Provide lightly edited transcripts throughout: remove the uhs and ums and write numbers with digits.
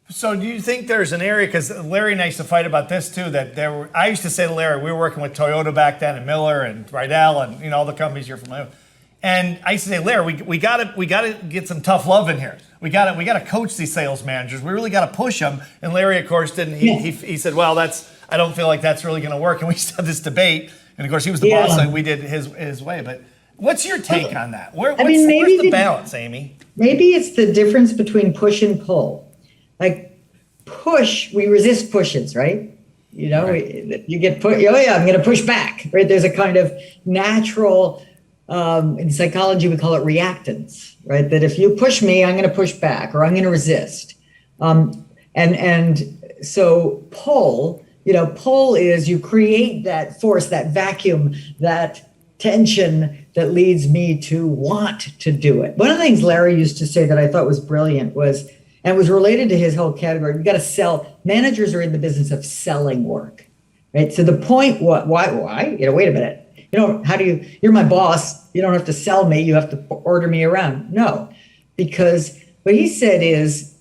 So do you think there's an area, because Larry and I used to fight about this too, that I used to say to Larry, we were working with Toyota back then and Miller and Rydell and all the companies you're familiar with. And I used to say, Larry, we gotta get some tough love in here. We gotta coach these sales managers. We really gotta push them. And Larry, of course, didn't. He said, well, I don't feel like that's really gonna work. And we used to have this debate. And of course, he was the boss, and we did his way. But what's your take on that? Where's the balance, Amy? Maybe it's the difference between push and pull. Like push, we resist pushes, right? Right. You get put. Oh yeah, I'm going to push back, right? There's a kind of natural, in psychology we call it reactance, right? That if you push me, I'm going to push back, or I'm going to resist. And so pull, pull is you create that force, that vacuum, that tension that leads me to want to do it. One of the things Larry used to say that I thought was brilliant was, and it was related to his whole category, you got to sell. Managers are in the business of selling work, right? So the point, why? Wait a minute. You're my boss. You don't have to sell me. You have to order me around. No, because what he said is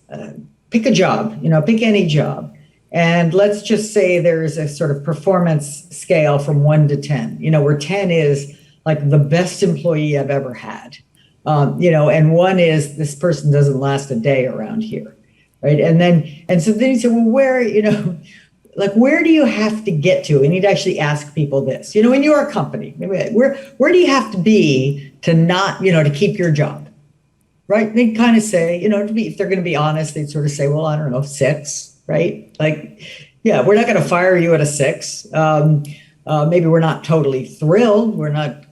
pick a job, pick any job. And let's just say there's a sort of performance scale from 1 to 10, where 10 is like the best employee I've ever had. And 1 is this person doesn't last a day around here, right? And so then he said, well, where do you have to get to? And he'd actually ask people this, in your company, where do you have to be to not, to keep your job, right? And they'd kind of say, if they're going to be honest, they'd sort of say, well, I don't know, 6, right? Like, yeah, we're not going to fire you at a 6. Maybe we're not totally thrilled. We're not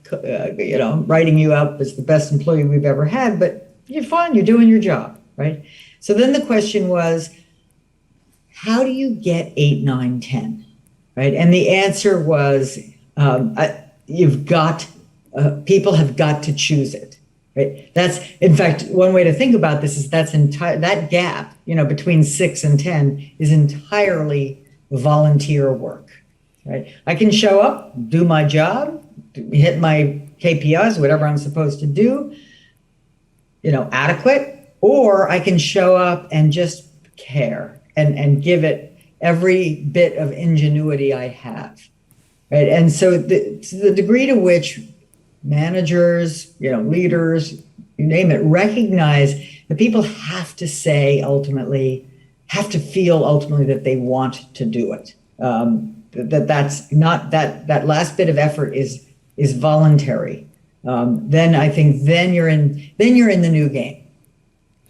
writing you up as the best employee we've ever had, but you're fine, you're doing your job, right? So then the question was, how do you get 8, 9, 10, right? And the answer was, people have got to choose it, right? That's, in fact, one way to think about this is that gap, between 6 and 10 is entirely volunteer work, right? I can show up, do my job, hit my KPIs, whatever I'm supposed to do, adequate, or I can show up and just care and give it every bit of ingenuity I have, right? And so to the degree to which managers, leaders, you name it, recognize that people have to feel ultimately that they want to do it. That's not that last bit of effort is voluntary. Then I think you're in the new game.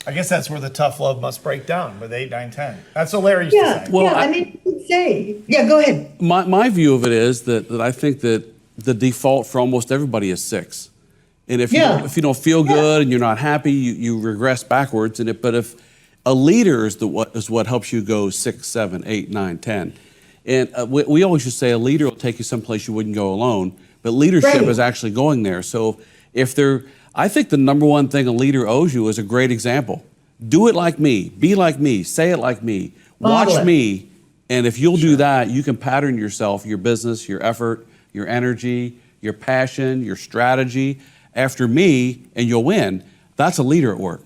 I guess that's where the tough love must break down with 8, 9, 10. That's what Larry used to say. Well, go ahead. My view of it is that I think that the default for almost everybody is 6. And if you don't feel good and you're not happy, you regress backwards. But if a leader is what helps you go 6, 7, 8, 9, 10. And we always just say a leader will take you someplace you wouldn't go alone. But leadership is actually going there. So I think the number one thing a leader owes you is a great example. Do it like me, be like me, say it like me, watch me. And if you'll do that, you can pattern yourself, your business, your effort, your energy, your passion, your strategy after me, and you'll win. That's a leader at work.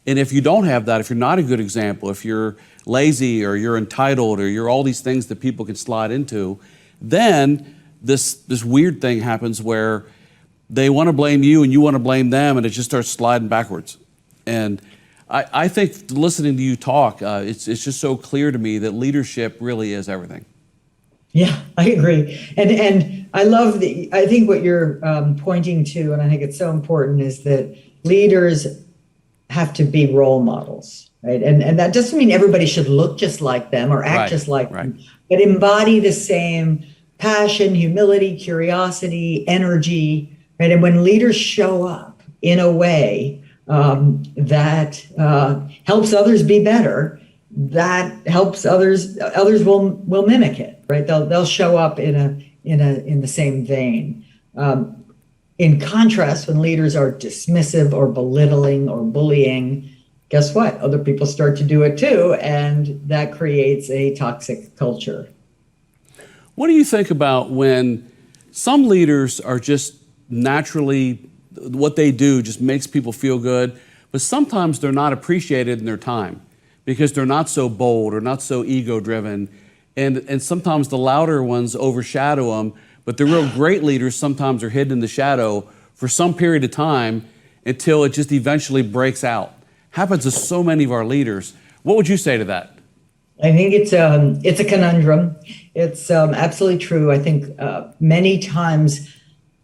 And if you don't have that, if you're not a good example, if you're lazy or you're entitled or you're all these things that people can slide into, then this weird thing happens where they want to blame you and you want to blame them, and it just starts sliding backwards. And I think listening to you talk, it's just so clear to me that leadership really is everything. Yeah, I agree. And I love I think what you're pointing to, and I think it's so important, is that leaders have to be role models, right? And that doesn't mean everybody should look just like them or act just like them, but embody the same passion, humility, curiosity, energy, right? And when leaders show up in a way that helps others be better, that helps others will mimic it, right? They'll show up in the same vein. In contrast, when leaders are dismissive or belittling or bullying, guess what? Other people start to do it too, and that creates a toxic culture. What do you think about when some leaders are just naturally, what they do just makes people feel good, but sometimes they're not appreciated in their time? because they're not so bold or not so ego driven. And sometimes the louder ones overshadow them, but the real great leaders sometimes are hidden in the shadow for some period of time until it just eventually breaks out. Happens to so many of our leaders. What would you say to that? I think it's a conundrum. It's absolutely true. I think many times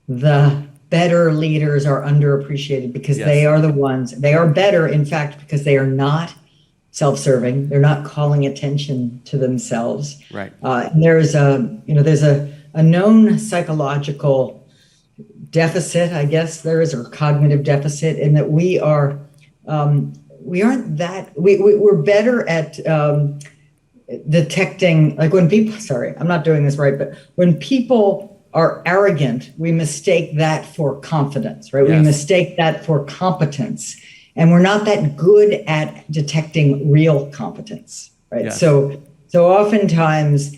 the better leaders are underappreciated because they are the ones, they are better, in fact, because they are not self-serving. They're not calling attention to themselves. Right. There's a known psychological deficit, I guess there is, or cognitive deficit, in that we're better at detecting, like when people, sorry, I'm not doing this right, but when people are arrogant, we mistake that for confidence, right? Yes. We mistake that for competence. And we're not that good at detecting real competence, right? Yes. So oftentimes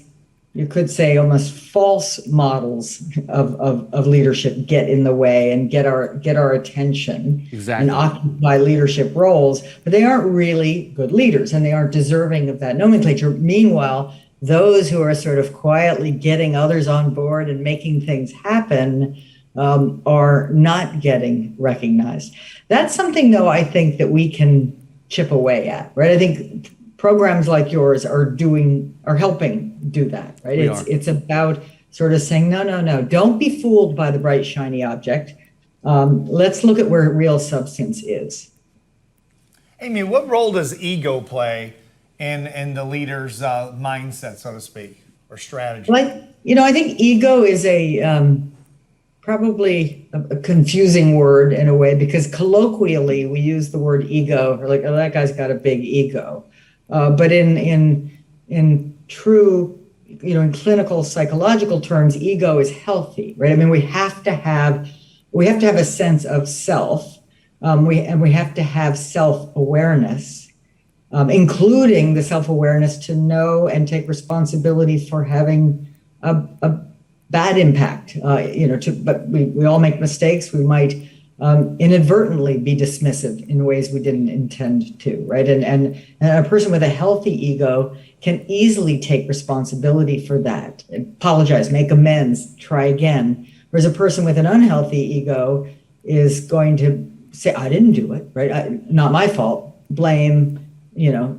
you could say almost false models of leadership get in the way and get our attention. Exactly. And occupy leadership roles, but they aren't really good leaders and they aren't deserving of that nomenclature. Meanwhile, those who are sort of quietly getting others on board and making things happen are not getting recognized. That's something, though, I think that we can chip away at, right? I think programs like yours are helping do that, right? It's about sort of saying, no, don't be fooled by the bright, shiny object. Let's look at where real substance is. Amy, what role does ego play in the leader's mindset, so to speak, or strategy? I think ego is probably a confusing word in a way, because colloquially we use the word ego, or like, oh, that guy's got a big ego. But in true, in clinical psychological terms, ego is healthy, right? I mean, we have to have a sense of self, we have to have self-awareness, including the self-awareness to know and take responsibility for having a bad impact. But we all make mistakes. We might inadvertently be dismissive in ways we didn't intend to, right? And a person with a healthy ego can easily take responsibility for that, apologize, make amends, try again. Whereas a person with an unhealthy ego is going to say, I didn't do it, right? Not my fault, blame,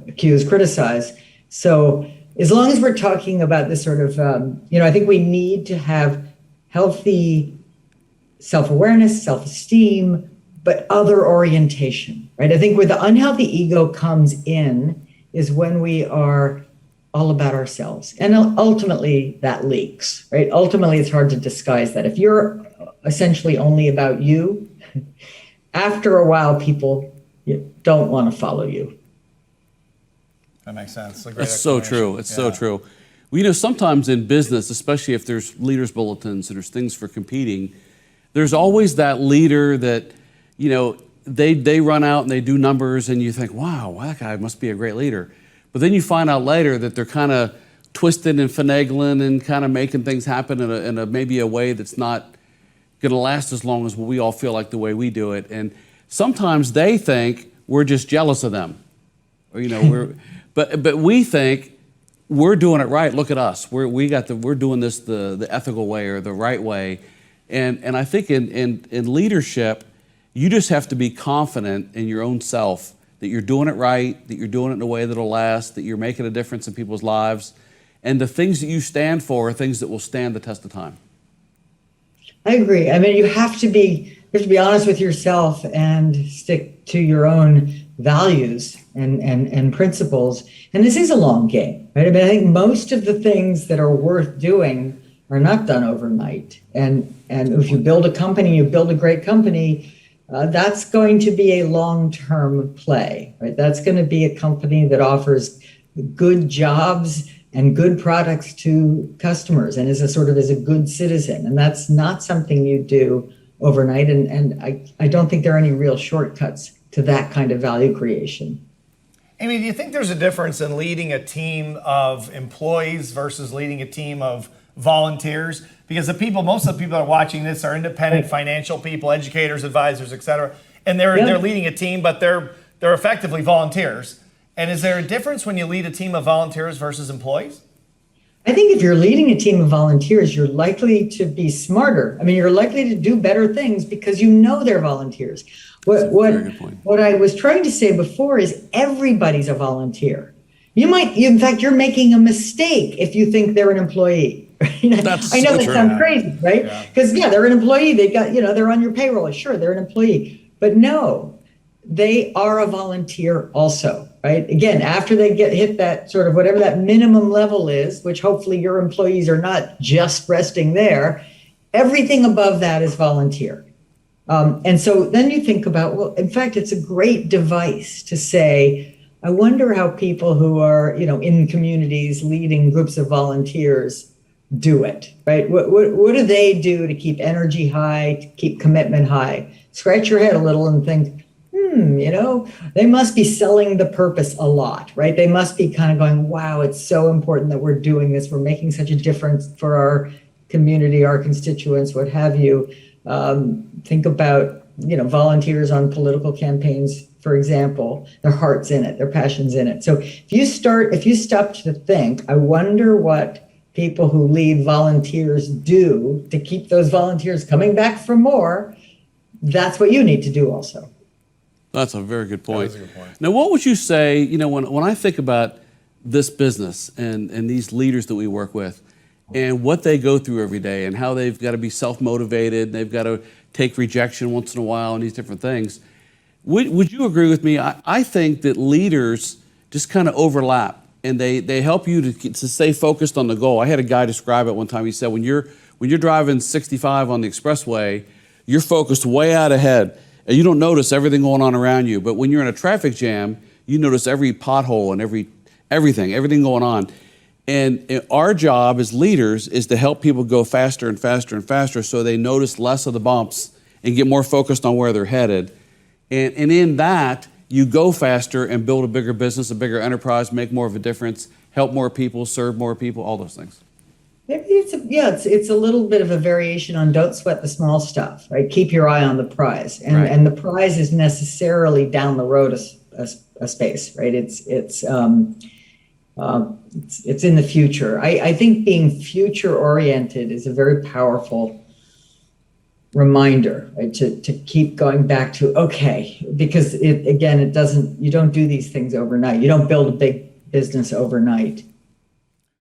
accuse, criticize. So as long as we're talking about this sort of, I think we need to have healthy self-awareness, self-esteem, but other orientation, right? I think where the unhealthy ego comes in is when we are all about ourselves. And ultimately that leaks, right? Ultimately, it's hard to disguise that. If you're essentially only about you, after a while, people don't want to follow you. That makes sense. That's so true. It's so true. Well, sometimes in business, especially if there's leaders bulletins and there's things for competing, there's always that leader that, they run out and they do numbers and you think, wow, that guy must be a great leader. But then you find out later that they're kind of twisted and finagling and kind of making things happen in a maybe a way that's not going to last as long as we all feel like the way we do it. And sometimes they think we're just jealous of them, or but we think we're doing it right. Look at us. We're doing this the ethical way or the right way. And I think in leadership, you just have to be confident in your own self that you're doing it right, that you're doing it in a way that'll last, that you're making a difference in people's lives. And the things that you stand for are things that will stand the test of time. I agree. I mean, you have to be honest with yourself and stick to your own values and principles. And this is a long game, right? I mean, I think most of the things that are worth doing are not done overnight. And if you build a company, you build a great company, that's going to be a long-term play, right? That's going to be a company that offers good jobs and good products to customers and is a good citizen. And that's not something you do overnight. And I don't think there are any real shortcuts to that kind of value creation. Amy, do you think there's a difference in leading a team of employees versus leading a team of volunteers? Because most of the people that are watching this are independent financial people, educators, advisors, et cetera. And they're leading a team, but they're effectively volunteers. And is there a difference when you lead a team of volunteers versus employees? I think if you're leading a team of volunteers, you're likely to be smarter. I mean, you're likely to do better things because you know they're volunteers. What I was trying to say before is everybody's a volunteer. In fact, you're making a mistake if you think they're an employee. I know that sounds crazy, right? Because they're an employee. They got, they're on your payroll. Sure, they're an employee, but no, they are a volunteer also, right? Again, after they hit that sort of whatever that minimum level is, which hopefully your employees are not just resting there, everything above that is volunteer. And so then you think about, well, in fact, it's a great device to say, I wonder how people who are, in communities leading groups of volunteers do it, right? What do they do to keep energy high, to keep commitment high? Scratch your head a little and think, they must be selling the purpose a lot, right? They must be kind of going, wow, it's so important that we're doing this. We're making such a difference for our community, our constituents, what have you. Think about, volunteers on political campaigns, for example, their heart's in it, their passion's in it. So if you stop to think, I wonder what people who lead volunteers do to keep those volunteers coming back for more, that's what you need to do also. That's a very good point. Now, what would you say, when I think about this business and these leaders that we work with and what they go through every day and how they've got to be self-motivated, they've got to take rejection once in a while and these different things, would you agree with me? I think that leaders just kind of overlap and they help you to stay focused on the goal. I had a guy describe it one time. He said, when you're driving 65 on the expressway, you're focused way out ahead. And you don't notice everything going on around you. But when you're in a traffic jam, you notice every pothole and everything going on. And our job as leaders is to help people go faster and faster and faster so they notice less of the bumps and get more focused on where they're headed. And in that, you go faster and build a bigger business, a bigger enterprise, make more of a difference, help more people, serve more people, all those things. Maybe it's a little bit of a variation on don't sweat the small stuff, right? Keep your eye on the prize, and the prize is necessarily down the road a space, right? It's in the future. I think being future oriented is a very powerful reminder, right? To keep going back to because you don't do these things overnight. You don't build a big business overnight.